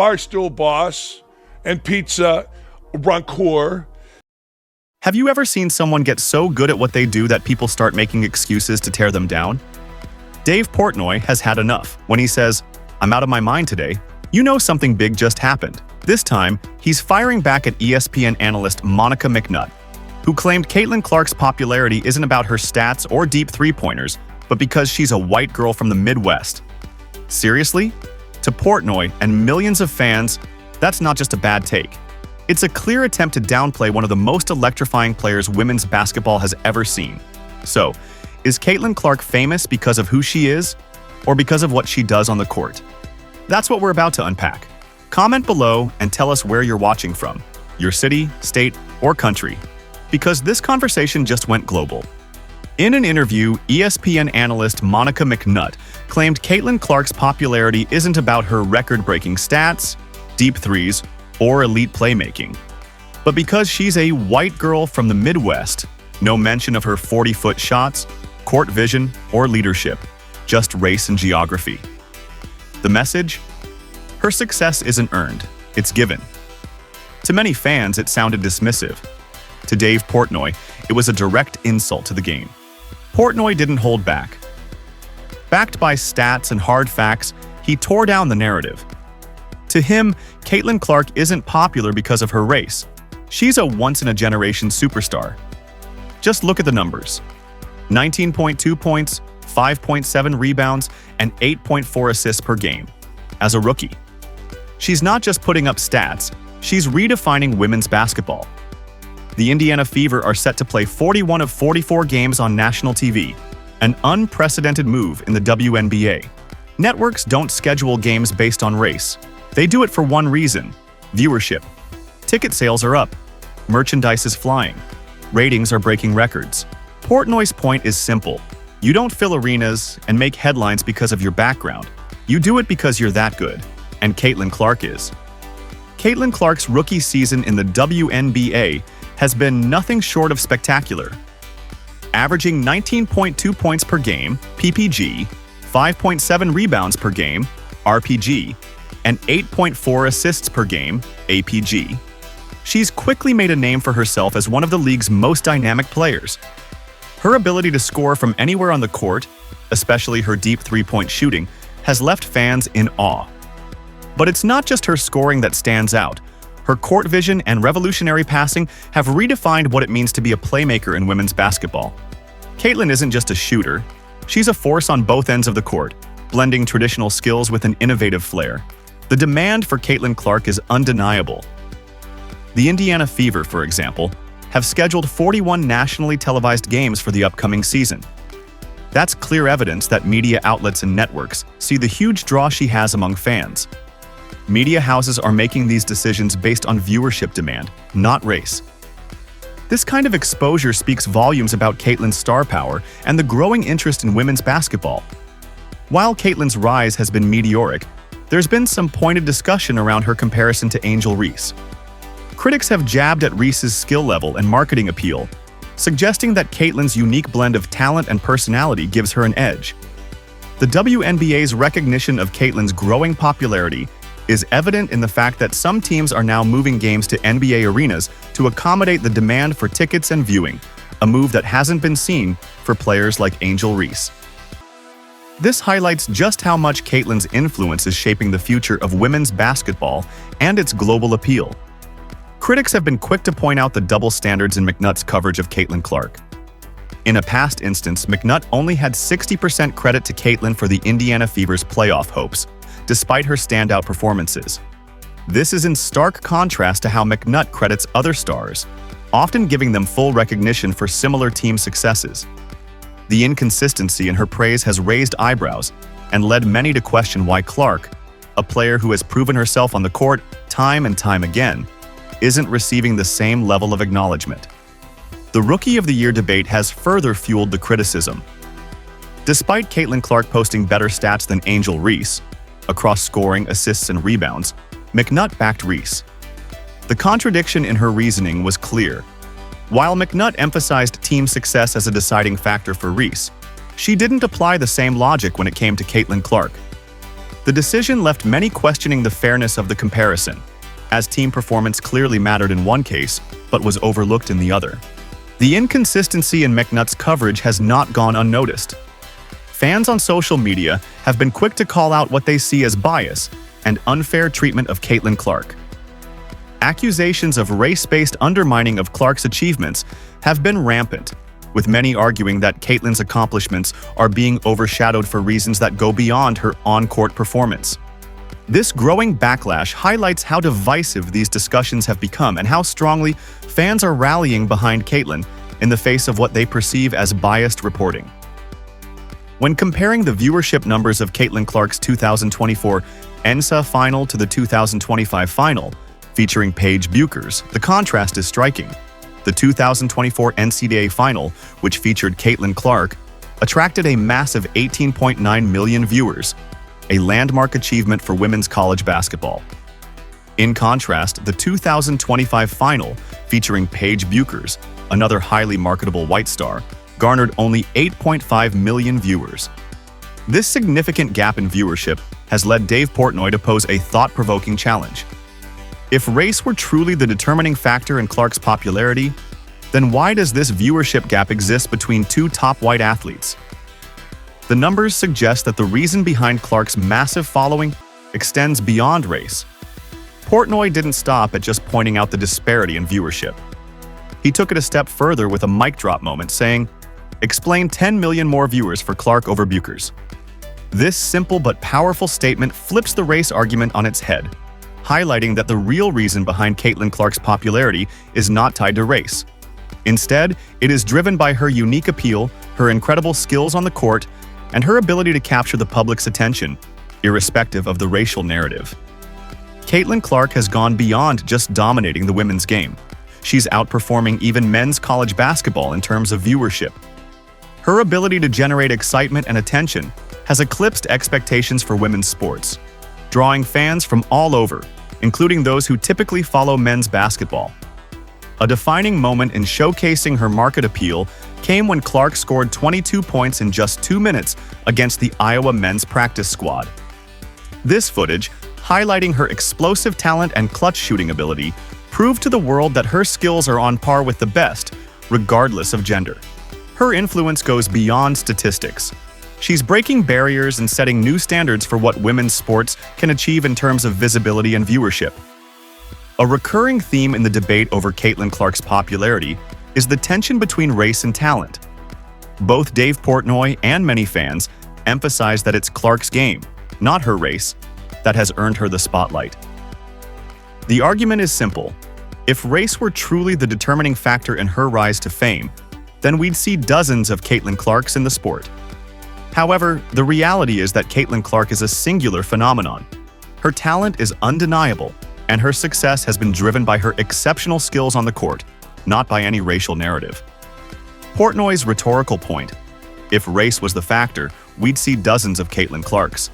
Barstool Boss and Pizza Rancour. Have you ever seen someone get so good at what they do that people start making excuses to tear them down? Dave Portnoy has had enough. When he says, "I'm out of my mind today," you know something big just happened. This time, he's firing back at ESPN analyst Monica McNutt, who claimed Caitlin Clark's popularity isn't about her stats or deep three-pointers, but because she's a white girl from the Midwest. Seriously? To Portnoy and millions of fans, that's not just a bad take. It's a clear attempt to downplay one of the most electrifying players women's basketball has ever seen. So, is Caitlin Clark famous because of who she is, or because of what she does on the court? That's what we're about to unpack. Comment below and tell us where you're watching from, your city, state, or country, because this conversation just went global. In an interview, ESPN analyst Monica McNutt claimed Caitlin Clark's popularity isn't about her record-breaking stats, deep threes, or elite playmaking, but because she's a white girl from the Midwest. No mention of her 40-foot shots, court vision, or leadership, just race and geography. The message? Her success isn't earned, it's given. To many fans, it sounded dismissive. To Dave Portnoy, it was a direct insult to the game. Portnoy didn't hold back. Backed by stats and hard facts, he tore down the narrative. To him, Caitlin Clark isn't popular because of her race. She's a once-in-a-generation superstar. Just look at the numbers. 19.2 points, 5.7 rebounds, and 8.4 assists per game. As a rookie. She's not just putting up stats, she's redefining women's basketball. The Indiana Fever are set to play 41 of 44 games on national TV, an unprecedented move in the WNBA. Networks don't schedule games based on race. They do it for one reason: viewership. Ticket sales are up. Merchandise is flying. Ratings are breaking records. Portnoy's point is simple. You don't fill arenas and make headlines because of your background. You do it because you're that good. And Caitlin Clark is. Caitlin Clark's rookie season in the WNBA has been nothing short of spectacular. Averaging 19.2 points per game, PPG, 5.7 rebounds per game, RPG, and 8.4 assists per game, APG. She's quickly made a name for herself as one of the league's most dynamic players. Her ability to score from anywhere on the court, especially her deep three-point shooting, has left fans in awe. But it's not just her scoring that stands out. Her court vision and revolutionary passing have redefined what it means to be a playmaker in women's basketball. Caitlin isn't just a shooter. She's a force on both ends of the court, blending traditional skills with an innovative flair. The demand for Caitlin Clark is undeniable. The Indiana Fever, for example, have scheduled 41 nationally televised games for the upcoming season. That's clear evidence that media outlets and networks see the huge draw she has among fans. Media houses are making these decisions based on viewership demand, not race. This kind of exposure speaks volumes about Caitlin's star power and the growing interest in women's basketball. While Caitlin's rise has been meteoric, there's been some pointed discussion around her comparison to Angel Reese. Critics have jabbed at Reese's skill level and marketing appeal, suggesting that Caitlin's unique blend of talent and personality gives her an edge. The WNBA's recognition of Caitlin's growing popularity is evident in the fact that some teams are now moving games to NBA arenas to accommodate the demand for tickets and viewing, a move that hasn't been seen for players like Angel Reese. This highlights just how much Caitlin's influence is shaping the future of women's basketball and its global appeal. Critics have been quick to point out the double standards in McNutt's coverage of Caitlin Clark. In a past instance, McNutt only had 60% credit to Caitlin for the Indiana Fever's playoff hopes, despite her standout performances. This is in stark contrast to how McNutt credits other stars, often giving them full recognition for similar team successes. The inconsistency in her praise has raised eyebrows and led many to question why Clark, a player who has proven herself on the court time and time again, isn't receiving the same level of acknowledgement. The Rookie of the Year debate has further fueled the criticism. Despite Caitlin Clark posting better stats than Angel Reese, across scoring, assists, and rebounds, McNutt backed Reese. The contradiction in her reasoning was clear. While McNutt emphasized team success as a deciding factor for Reese, she didn't apply the same logic when it came to Caitlin Clark. The decision left many questioning the fairness of the comparison, as team performance clearly mattered in one case, but was overlooked in the other. The inconsistency in McNutt's coverage has not gone unnoticed. Fans on social media have been quick to call out what they see as bias and unfair treatment of Caitlin Clark. Accusations of race-based undermining of Clark's achievements have been rampant, with many arguing that Caitlin's accomplishments are being overshadowed for reasons that go beyond her on-court performance. This growing backlash highlights how divisive these discussions have become and how strongly fans are rallying behind Caitlin in the face of what they perceive as biased reporting. When comparing the viewership numbers of Caitlin Clark's 2024 NCAA final to the 2025 final, featuring Paige Bueckers, the contrast is striking. The 2024 NCAA final, which featured Caitlin Clark, attracted a massive 18.9 million viewers, a landmark achievement for women's college basketball. In contrast, the 2025 final, featuring Paige Bueckers, another highly marketable white star, garnered only 8.5 million viewers. This significant gap in viewership has led Dave Portnoy to pose a thought-provoking challenge. If race were truly the determining factor in Clark's popularity, then why does this viewership gap exist between two top white athletes? The numbers suggest that the reason behind Clark's massive following extends beyond race. Portnoy didn't stop at just pointing out the disparity in viewership. He took it a step further with a mic drop moment, saying, "Explain 10 million more viewers for Clark over Bueckers." This simple but powerful statement flips the race argument on its head, highlighting that the real reason behind Caitlin Clark's popularity is not tied to race. Instead, it is driven by her unique appeal, her incredible skills on the court, and her ability to capture the public's attention, irrespective of the racial narrative. Caitlin Clark has gone beyond just dominating the women's game. She's outperforming even men's college basketball in terms of viewership. Her ability to generate excitement and attention has eclipsed expectations for women's sports, drawing fans from all over, including those who typically follow men's basketball. A defining moment in showcasing her market appeal came when Clark scored 22 points in just 2 minutes against the Iowa men's practice squad. This footage, highlighting her explosive talent and clutch shooting ability, proved to the world that her skills are on par with the best, regardless of gender. Her influence goes beyond statistics. She's breaking barriers and setting new standards for what women's sports can achieve in terms of visibility and viewership. A recurring theme in the debate over Caitlin Clark's popularity is the tension between race and talent. Both Dave Portnoy and many fans emphasize that it's Clark's game, not her race, that has earned her the spotlight. The argument is simple. If race were truly the determining factor in her rise to fame, then we'd see dozens of Caitlin Clarks in the sport. However, the reality is that Caitlin Clark is a singular phenomenon. Her talent is undeniable, and her success has been driven by her exceptional skills on the court, not by any racial narrative. Portnoy's rhetorical point, "If race was the factor, we'd see dozens of Caitlin Clarks,"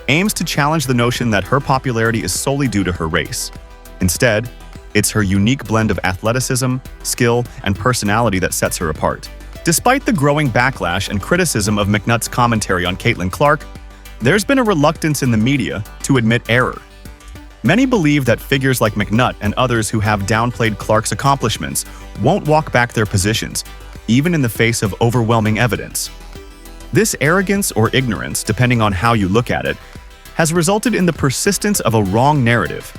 aims to challenge the notion that her popularity is solely due to her race. Instead, it's her unique blend of athleticism, skill, and personality that sets her apart. Despite the growing backlash and criticism of McNutt's commentary on Caitlin Clark, there's been a reluctance in the media to admit error. Many believe that figures like McNutt and others who have downplayed Clark's accomplishments won't walk back their positions, even in the face of overwhelming evidence. This arrogance or ignorance, depending on how you look at it, has resulted in the persistence of a wrong narrative.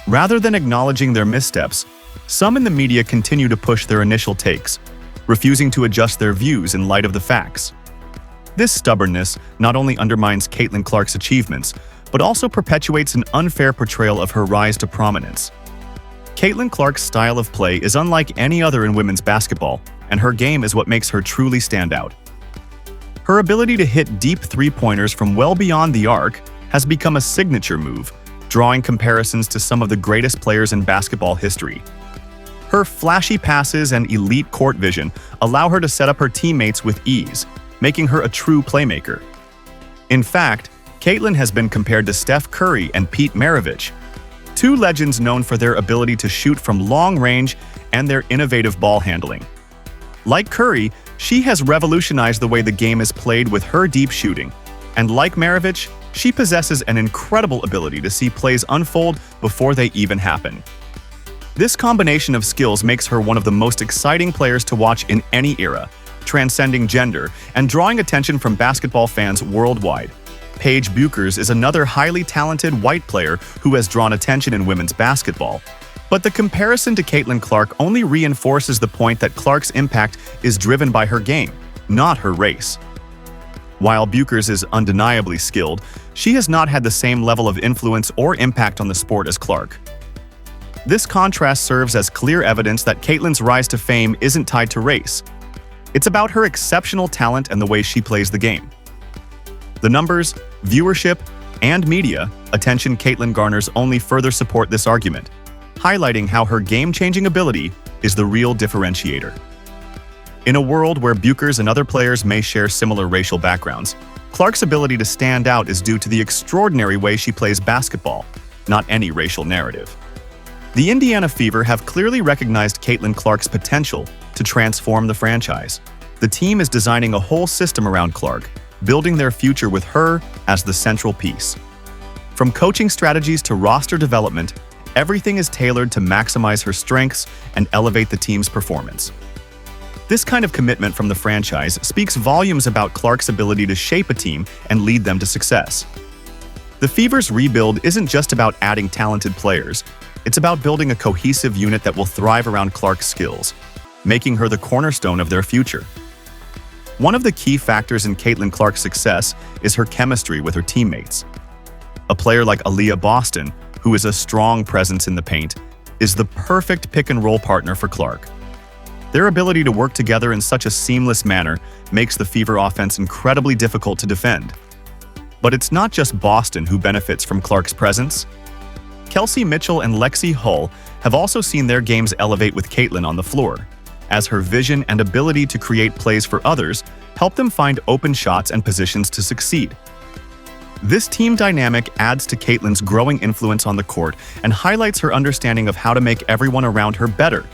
Rather than acknowledging their missteps, some in the media continue to push their initial takes, refusing to adjust their views in light of the facts. This stubbornness not only undermines Caitlin Clark's achievements, but also perpetuates an unfair portrayal of her rise to prominence. Caitlin Clark's style of play is unlike any other in women's basketball, and her game is what makes her truly stand out. Her ability to hit deep three-pointers from well beyond the arc has become a signature move, drawing comparisons to some of the greatest players in basketball history. Her flashy passes and elite court vision allow her to set up her teammates with ease, making her a true playmaker. In fact, Caitlin has been compared to Steph Curry and Pete Maravich, two legends known for their ability to shoot from long range and their innovative ball handling. Like Curry, she has revolutionized the way the game is played with her deep shooting, and like Maravich, She possesses an incredible ability to see plays unfold before they even happen. This combination of skills makes her one of the most exciting players to watch in any era, transcending gender and drawing attention from basketball fans worldwide. Paige Bueckers is another highly talented white player who has drawn attention in women's basketball. But the comparison to Caitlin Clark only reinforces the point that Clark's impact is driven by her game, not her race. While Bueckers is undeniably skilled, she has not had the same level of influence or impact on the sport as Clark. This contrast serves as clear evidence that Caitlin's rise to fame isn't tied to race. It's about her exceptional talent and the way she plays the game. The numbers, viewership, and media attention Caitlin garners only further support this argument, highlighting how her game-changing ability is the real differentiator. In a world where Bueckers and other players may share similar racial backgrounds, Clark's ability to stand out is due to the extraordinary way she plays basketball, not any racial narrative. The Indiana Fever have clearly recognized Caitlin Clark's potential to transform the franchise. The team is designing a whole system around Clark, building their future with her as the central piece. From coaching strategies to roster development, everything is tailored to maximize her strengths and elevate the team's performance. This kind of commitment from the franchise speaks volumes about Clark's ability to shape a team and lead them to success. The Fever's rebuild isn't just about adding talented players, it's about building a cohesive unit that will thrive around Clark's skills, making her the cornerstone of their future. One of the key factors in Caitlin Clark's success is her chemistry with her teammates. A player like Aaliyah Boston, who is a strong presence in the paint, is the perfect pick-and-roll partner for Clark. Their ability to work together in such a seamless manner makes the Fever offense incredibly difficult to defend. But it's not just Boston who benefits from Clark's presence. Kelsey Mitchell and Lexi Hull have also seen their games elevate with Caitlin on the floor, as her vision and ability to create plays for others help them find open shots and positions to succeed. This team dynamic adds to Caitlin's growing influence on the court and highlights her understanding of how to make everyone around her better,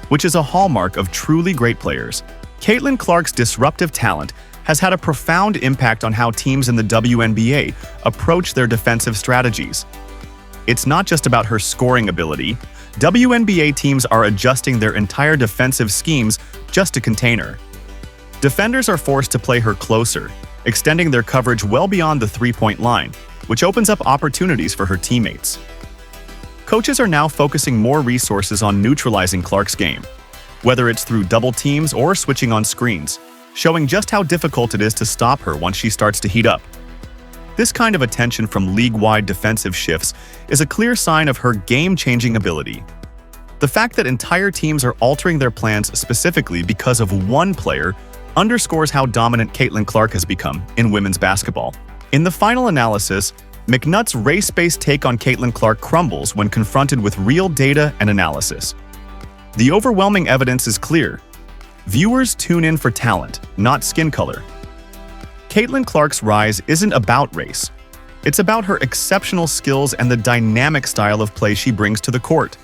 which is a hallmark of truly great players. Caitlin Clark's disruptive talent has had a profound impact on how teams in the WNBA approach their defensive strategies. It's not just about her scoring ability. WNBA teams are adjusting their entire defensive schemes just to contain her. Defenders are forced to play her closer, extending their coverage well beyond the three-point line, which opens up opportunities for her teammates. Coaches are now focusing more resources on neutralizing Clark's game, whether it's through double teams or switching on screens, showing just how difficult it is to stop her once she starts to heat up. This kind of attention from league-wide defensive shifts is a clear sign of her game-changing ability. The fact that entire teams are altering their plans specifically because of one player underscores how dominant Caitlin Clark has become in women's basketball. In the final analysis, McNutt's race-based take on Caitlin Clark crumbles when confronted with real data and analysis. The overwhelming evidence is clear. Viewers tune in for talent, not skin color. Caitlin Clark's rise isn't about race. It's about her exceptional skills and the dynamic style of play she brings to the court.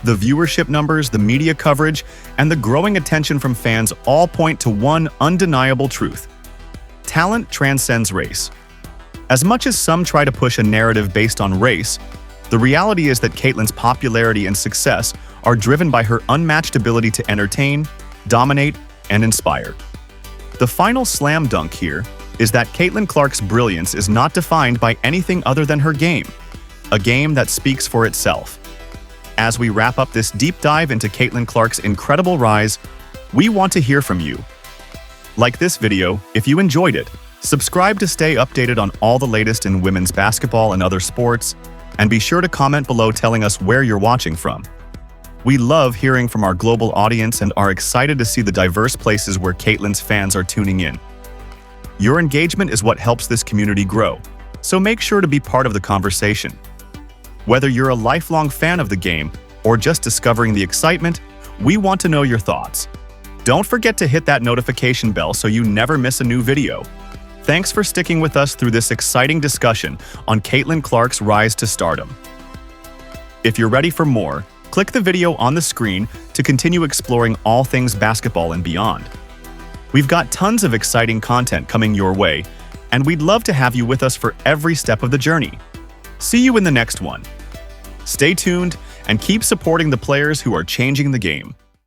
The viewership numbers, the media coverage, and the growing attention from fans all point to one undeniable truth. Talent transcends race. As much as some try to push a narrative based on race, the reality is that Caitlin's popularity and success are driven by her unmatched ability to entertain, dominate, and inspire. The final slam dunk here is that Caitlin Clark's brilliance is not defined by anything other than her game, a game that speaks for itself. As we wrap up this deep dive into Caitlin Clark's incredible rise, we want to hear from you. Like this video if you enjoyed it, subscribe to stay updated on all the latest in women's basketball and other sports, and be sure to comment below telling us where you're watching from. We love hearing from our global audience and are excited to see the diverse places where Caitlin's fans are tuning in. Your engagement is what helps this community grow, so make sure to be part of the conversation. Whether you're a lifelong fan of the game or just discovering the excitement, we want to know your thoughts. Don't forget to hit that notification bell so you never miss a new video. Thanks for sticking with us through this exciting discussion on Caitlin Clark's rise to stardom. If you're ready for more, click the video on the screen to continue exploring all things basketball and beyond. We've got tons of exciting content coming your way, and we'd love to have you with us for every step of the journey. See you in the next one. Stay tuned and keep supporting the players who are changing the game.